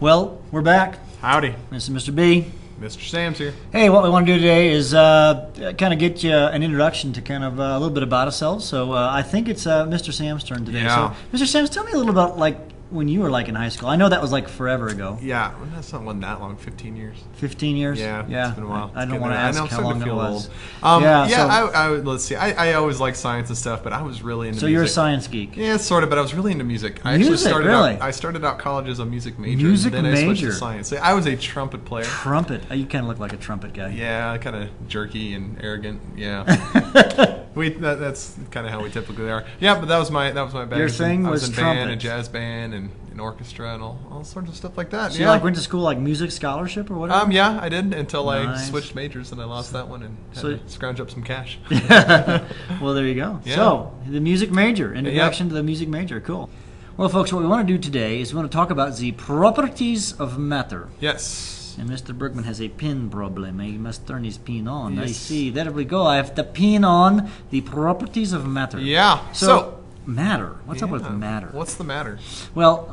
Well, we're back. Howdy. This is Mr. B. Mr. Sam's here. Hey, what we want to do today is kind of get you an introduction to kind of a little bit about ourselves. So I think it's Mr. Sam's turn today. Yeah. So, Mr. Sam's, tell me a little about like when you were like in high school. I know that was like forever ago. Yeah, well, that's not one that long. 15 years. 15 years? Yeah, it's been a while. I don't want to ask how long it was. Let's see. I always liked science and stuff, but I was really into music. So you're a science geek? Yeah, sort of, but I was really into music. I started out college as a music major. Then I switched to science. I was a trumpet player. Trumpet? You kind of look like a trumpet guy. Yeah, kind of jerky and arrogant. Yeah. That's kind of how we typically are. Yeah, but that was my band. Your thing I was in trumpet. band, a jazz band, and an orchestra, and all sorts of stuff like that. So you like went to school like music scholarship or whatever? Yeah, I did until I switched majors and I lost that one and had to scrounge up some cash. Well, there you go. Yeah. So the music major, introduction to the music major, cool. Well, folks, what we want to do today is we want to talk about the properties of matter. Yes. And Mr. Bergman has a pin problem. He must turn his pin on. Yes. I see. There we go. I have the pin on the properties of matter. Yeah. So matter. What's up with matter? What's the matter? Well,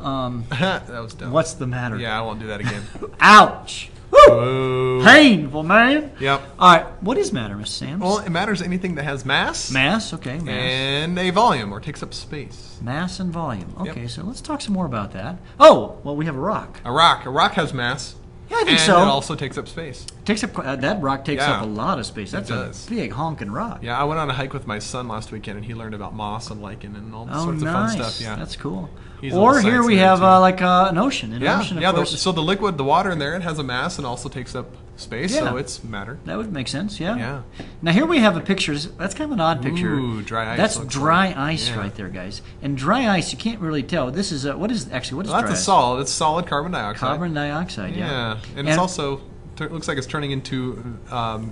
that was dumb. What's the matter? Yeah, I won't do that again. Ouch. Woo! Painful, man. Yep. All right. What is matter, Mr. Sam? Well, it matters anything that has mass. Mass, okay. Mass. And a volume, or takes up space. Mass and volume. Okay, Yep. so let's talk some more about that. Oh, well, we have a rock. A rock has mass. Yeah, I think and so. it also takes up space. That rock takes up a lot of space. That's a big honking rock. Yeah, I went on a hike with my son last weekend, and he learned about moss and lichen and all sorts of fun stuff. Yeah, that's cool. He's or here we have like an ocean. Ocean, of course. So the liquid, the water in there, it has a mass and also takes up space, so it's matter. That would make sense, yeah. Yeah. Now here we have a picture. That's kind of an odd picture. Ooh, dry ice. That's dry ice right there, guys. And dry ice, you can't really tell. This is what is dry ice? That's a solid. It's solid carbon dioxide. Carbon dioxide, yeah. And it's also looks like it's turning into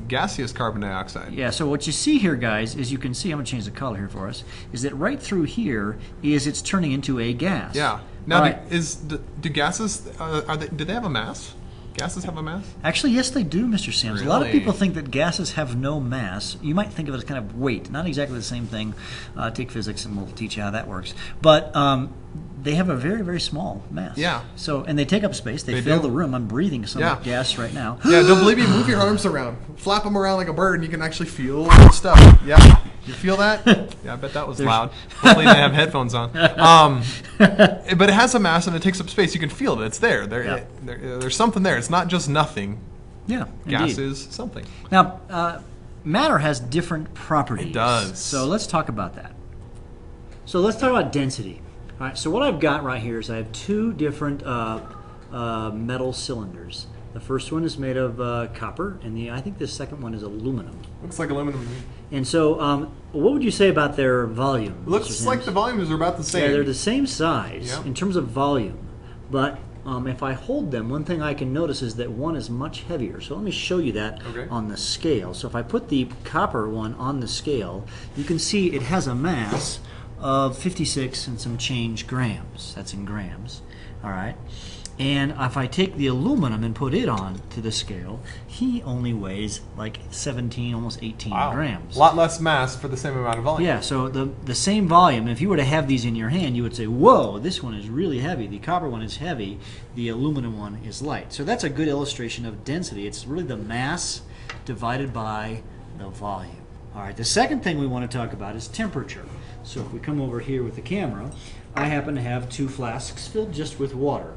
gaseous carbon dioxide. Yeah, so what you see here, guys, is you can see, I'm going to change the color here for us, is that right through here it's turning into a gas. Yeah. Now, do gases, do they have a mass? Gases have a mass? Actually, yes, they do, Mr. Sims. Really? A lot of people think that gases have no mass. You might think of it as kind of weight. Not exactly the same thing. Take physics and we'll teach you how that works. But they have a very, very small mass. Yeah. So, and they take up space. They fill the room. I'm breathing some gas right now. Yeah, don't believe me? Move your arms around. Flap them around like a bird and you can actually feel the stuff. Yeah. You feel that? Yeah, I bet that was loud. Hopefully they have headphones on. But it has a mass and it takes up space. You can feel it. It's there. There's something there. It's not just nothing. Yeah, gas is something. Now, matter has different properties. It does. So let's talk about that. So let's talk about density. All right, so what I've got right here is I have two different metal cylinders. The first one is made of copper, and I think the second one is aluminum. Looks like aluminum. And so, what would you say about their volume? Looks like the volumes are about the same. Yeah, they're the same size in terms of volume. But if I hold them, one thing I can notice is that one is much heavier. So let me show you that on the scale. So if I put the copper one on the scale, you can see it has a mass of 56 and some change grams. That's in grams. All right. And if I take the aluminum and put it on to the scale, he only weighs like 17, almost 18 grams. A lot less mass for the same amount of volume. Yeah, so the same volume, if you were to have these in your hand, you would say, whoa, this one is really heavy. The copper one is heavy. The aluminum one is light. So that's a good illustration of density. It's really the mass divided by the volume. All right, the second thing we want to talk about is temperature. So if we come over here with the camera, I happen to have two flasks filled just with water.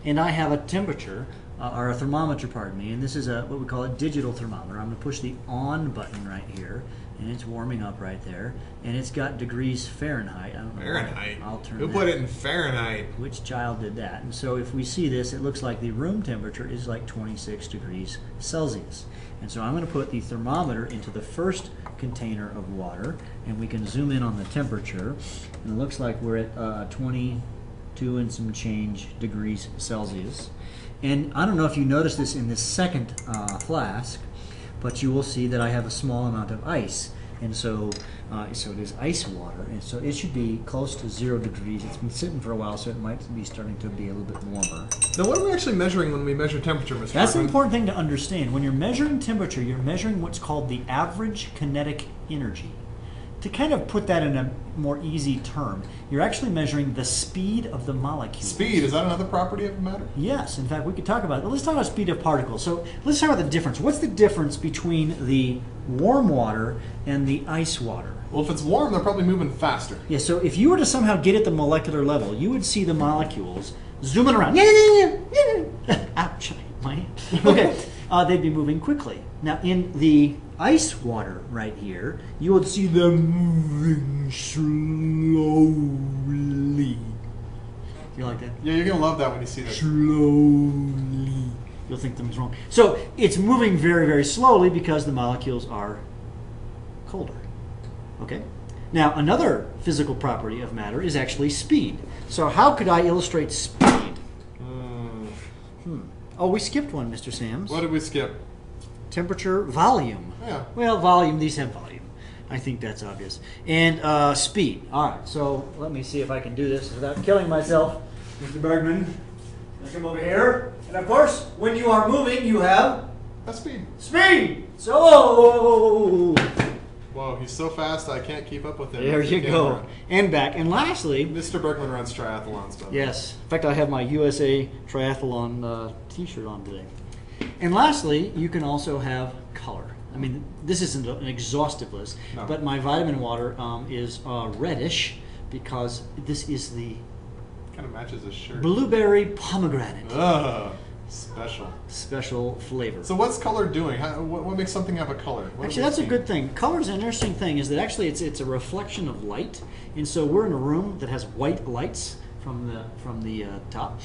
And I have a temperature, or a thermometer, pardon me, and this is what we call a digital thermometer. I'm going to push the on button right here, and it's warming up right there, and it's got degrees Fahrenheit. I don't know Fahrenheit? I'll turn Who put it in Fahrenheit? Which child did that? And so if we see this, it looks like the room temperature is like 26 degrees Celsius. And so I'm going to put the thermometer into the first container of water, and we can zoom in on the temperature, and it looks like we're at 22 and some change degrees Celsius. And I don't know if you noticed this in this second flask, but you will see that I have a small amount of ice. And so it is ice water, and so it should be close to 0 degrees. It's been sitting for a while, so it might be starting to be a little bit warmer. Now, what are we actually measuring when we measure temperature, Mr. That's an important thing to understand. When you're measuring temperature, you're measuring what's called the average kinetic energy. to kind of put that in a more easy term, you're actually measuring the speed of the molecule. Speed, is that another property of matter? Yes, in fact, we could talk about it. Let's talk about speed of particles. So let's talk about the difference. What's the difference between the warm water and the ice water? Well, if it's warm, they're probably moving faster. Yeah, so if you were to somehow get at the molecular level, you would see the molecules zooming around. Ouch, my hand. Okay, they'd be moving quickly. Now, in the ice water right here, you would see them moving slowly. You like that? Yeah, you're going to love that when you see that. Slowly. You'll think something's wrong. So it's moving very, very slowly because the molecules are colder. Okay? Now, another physical property of matter is actually speed. So how could I illustrate speed? Oh, we skipped one, Mr. Sams. What did we skip? Temperature, volume. Yeah. Well, volume, these have volume. I think that's obvious. And speed. All right, so let me see if I can do this without killing myself. Mr. Bergman, let's come over here. And of course, when you are moving, you have... A speed. Speed! So... Whoa, he's so fast I can't keep up with him. There you go. And back. And lastly... Mr. Bergman runs triathlons, though. Yes. In fact, I have my USA Triathlon t-shirt on today. And lastly, you can also have color. I mean, this isn't an exhaustive list, but my vitamin water is reddish because this is the... Kind of matches his shirt. Blueberry pomegranate. Ugh. Special flavor. So what's color doing? What makes something have a color? Actually, that's a good thing. Color's an interesting thing. Is that actually it's a reflection of light, and so we're in a room that has white lights from the top,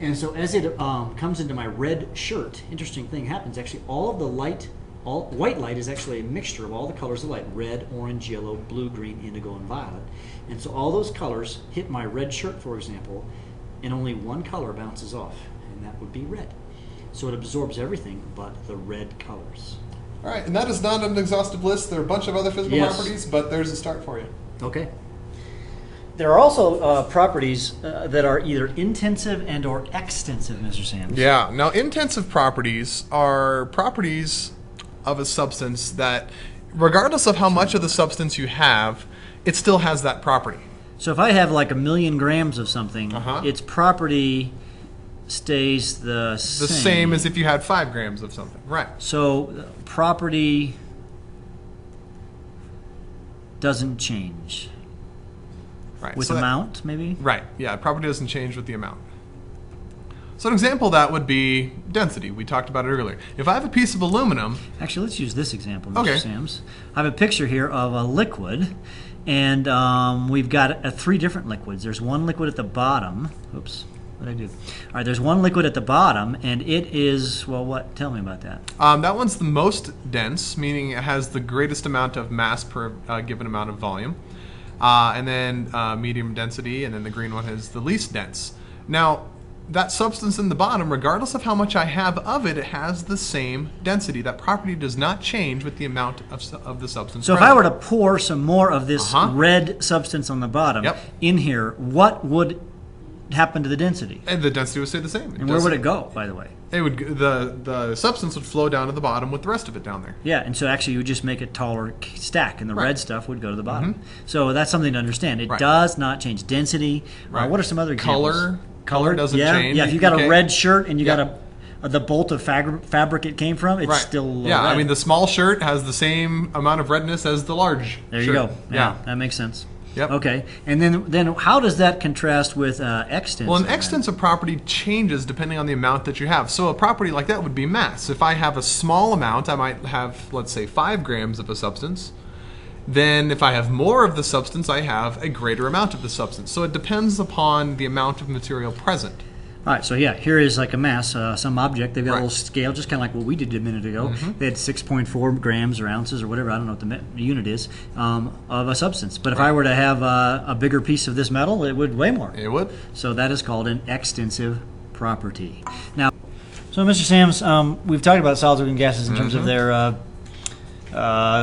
and so as it comes into my red shirt, interesting thing happens. Actually, all of the light, white light is actually a mixture of all the colors of light: red, orange, yellow, blue, green, indigo, and violet. And so all those colors hit my red shirt, for example, and only one color bounces off. And that would be red. So it absorbs everything but the red colors. All right, and that is not an exhaustive list. There are a bunch of other physical properties, but there's a start for you. Okay. There are also properties that are either intensive and or extensive, Mr. Sams. Yeah. Now, intensive properties are properties of a substance that, regardless of how much of the substance you have, it still has that property. So if I have like 1,000,000 grams of something, its property stays the same as if you had 5 grams of something. Right. So property doesn't change. Right. With amount, maybe? Right. Yeah, property doesn't change with the amount. So an example of that would be density. We talked about it earlier. If I have a piece of aluminum... Actually, let's use this example, Mr. Sams. I have a picture here of a liquid, and we've got 3 different liquids. There's one liquid at the bottom. Oops. What did I do? All right, there's one liquid at the bottom, and it is, well, what? Tell me about that. That one's the most dense, meaning it has the greatest amount of mass per given amount of volume. And then medium density, and then the green one is the least dense. Now, that substance in the bottom, regardless of how much I have of it, it has the same density. That property does not change with the amount of the substance. So if I were to pour some more of this red substance on the bottom in here, what would happen to the density? And the density would stay the same. And where would it go, by the way? It would the substance would flow down to the bottom with the rest of it down there. Yeah, and so actually you would just make a taller stack, and the red stuff would go to the bottom. So that's something to understand. It does not change density. What are some other examples? Color doesn't change. Yeah, if you got a red shirt and you got the bolt of fabric it came from, it's still red. I mean the small shirt has the same amount of redness as the large shirt. There you go. Yeah, that makes sense. Yep. Okay, and then how does that contrast with extensive? Well, an extensive property changes depending on the amount that you have. So a property like that would be mass. If I have a small amount, I might have, let's say, 5 grams of a substance. Then if I have more of the substance, I have a greater amount of the substance. So it depends upon the amount of material present. All right, so yeah, here is like a mass, some object. They've got a little scale, just kind of like what we did a minute ago. They had 6.4 grams or ounces or whatever, I don't know what the unit is, of a substance. But if I were to have a bigger piece of this metal, it would weigh more. It would. So that is called an extensive property. Now, so Mr. Sams, we've talked about solids and gases in terms of their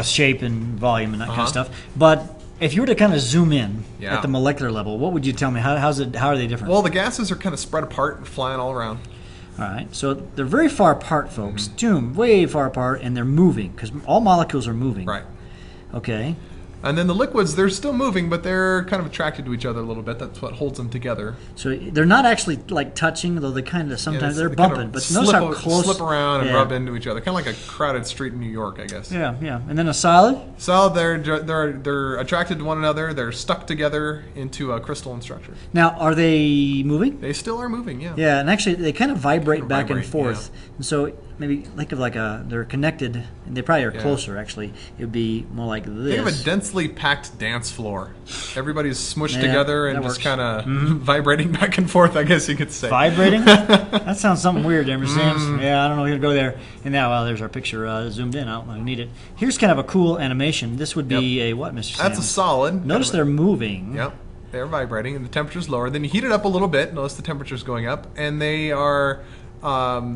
shape and volume and that kind of stuff. But if you were to kind of zoom in at the molecular level, what would you tell me? How are they different? Well, the gases are kind of spread apart and flying all around. All right, so they're very far apart, folks. Way far apart, and they're moving because all molecules are moving. Right. Okay. And then the liquids, they're still moving, but they're kind of attracted to each other a little bit. That's what holds them together. So they're not actually like touching, though they kind of sometimes they're they bumping. kind of But notice how close. slip around and Yeah. rub into each other, kind of like a crowded street in New York, I guess. Yeah, yeah. And then a solid? So they're attracted to one another. They're stuck together into a crystalline structure. Now, are they moving? They still are moving, yeah. Yeah, and actually they kind of vibrate back vibrate, and forth. yeah. And so maybe think of like they're connected, and they probably are Yeah. closer actually. It would be more like this. Think of a densely packed dance floor. Everybody's smushed Yeah, together and that just works. kind of vibrating back and forth, I guess you could say. Vibrating? That sounds something weird there, Mr. Mm. Samms. Yeah, I don't know if you're going to go there. And now, well, there's our picture zoomed in. I don't need it. Here's kind of a cool animation. This would be a what, Mr. Samms? That's a solid. Notice they're moving. Yep. They're vibrating and the temperature's lower. Then you heat it up a little bit. Notice the temperature's going up. And they are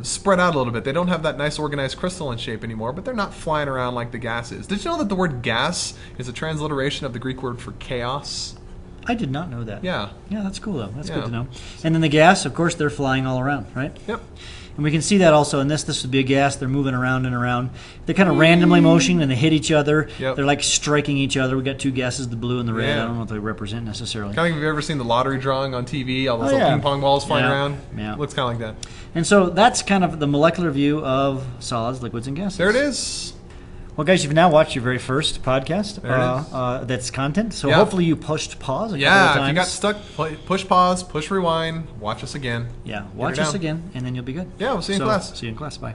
spread out a little bit. They don't have that nice organized crystalline shape anymore, but they're not flying around like the gas is. Did you know that the word gas is a transliteration of the Greek word for chaos? I did not know that. Yeah. Yeah, that's cool, though. That's Yeah. good to know. And then the gas, of course, they're flying all around, right? Yep. And we can see that also in this. This would be a gas. They're moving around and around. They're kind of randomly motioning, and they hit each other. Yep. They're like striking each other. We got two gases, the blue and the red. Yeah. I don't know what they represent necessarily. Kind of, have you ever seen the lottery drawing on TV? All those Oh, little yeah. ping pong balls flying Yeah. around? Yeah. Looks kind of like that. And so that's kind of the molecular view of solids, liquids, and gases. There it is. Well, guys, you've now watched your very first podcast. There it is. That's content. So Yeah. hopefully you pushed pause a couple of Yeah, times. if you got stuck, push pause, push rewind, watch us again. Yeah, watch it us down. again, and then you'll be good. Yeah, we'll see you in class. See you in class. Bye.